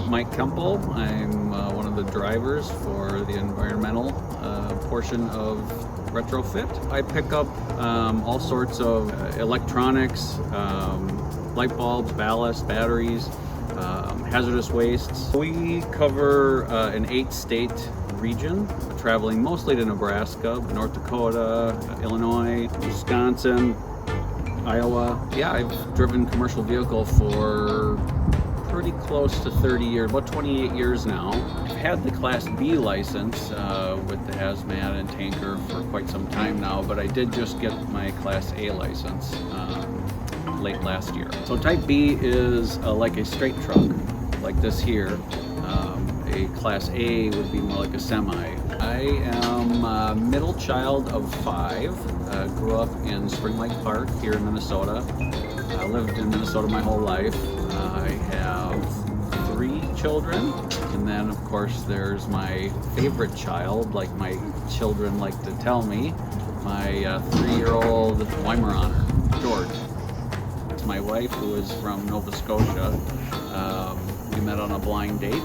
Mike Kuempel. I'm one of the drivers for the environmental portion of Retrofit. I pick up all sorts of electronics, light bulbs, ballast, batteries, hazardous wastes. We cover an 8-state region, traveling mostly to Nebraska, North Dakota, Illinois, Wisconsin, Iowa. Yeah, I've driven commercial vehicle for pretty close to 30 years, about 28 years now. I've had the Class B license with the hazmat and tanker for quite some time now, but I did just get my Class A license late last year. So Type B is like a straight truck, like this here. A Class A would be more like a semi. I am a middle child of 5. Grew up in Spring Lake Park here in Minnesota. I lived in Minnesota my whole life. I have 3 children, and then of course there's my favorite child, like my children like to tell me, my 3-year-old Weimaraner, George. It's my wife, who is from Nova Scotia. We met on a blind date.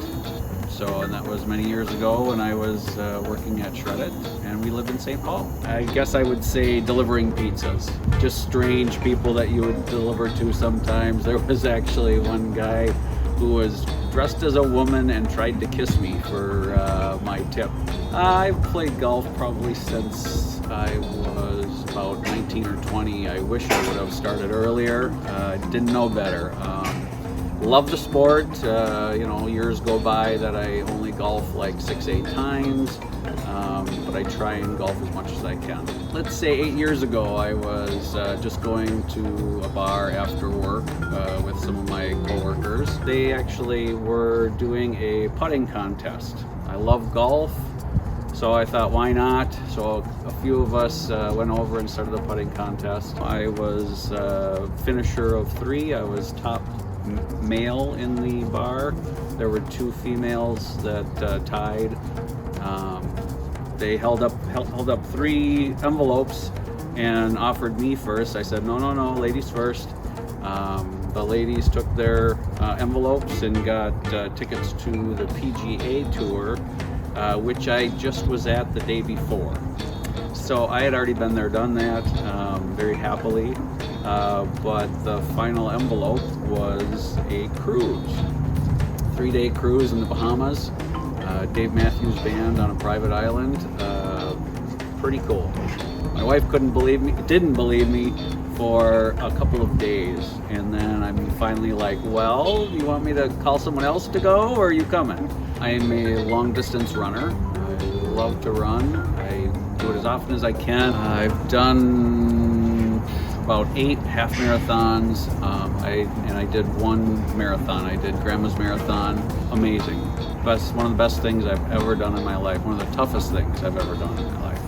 And that was many years ago when I was working at Retrofit, and we lived in St. Paul. I guess I would say delivering pizzas. Just strange people that you would deliver to sometimes. There was actually one guy who was dressed as a woman and tried to kiss me for my tip. I've played golf probably since I was about 19 or 20. I wish I would have started earlier. Didn't know better. Love the sport. Years go by that I only golf like 6-8 times, but I try and golf as much as I can. Let's say 8 years ago, I was just going to a bar after work with some of my coworkers. They actually were doing a putting contest. I love golf, so I thought, why not? So a few of us went over and started the putting contest. I was finisher of 3. I was top male in the bar. There were 2 females that tied. They held up 3 envelopes and offered me first. I said, no, ladies first. The ladies took their envelopes and got tickets to the PGA Tour, which I just was at the day before. So I had already been there, done that, very happily. But the final envelope was a cruise, 3-day cruise in the Bahamas, Dave Matthews Band on a private island. Pretty cool. My wife didn't believe me for a couple of days, and then I'm finally like, well, you want me to call someone else to go, or are you coming? I am a long distance runner. I love to run. I do it as often as I can. I've done about 8 half marathons, and I did 1 marathon. I did Grandma's Marathon. Amazing. One of the best things I've ever done in my life. One of the toughest things I've ever done in my life.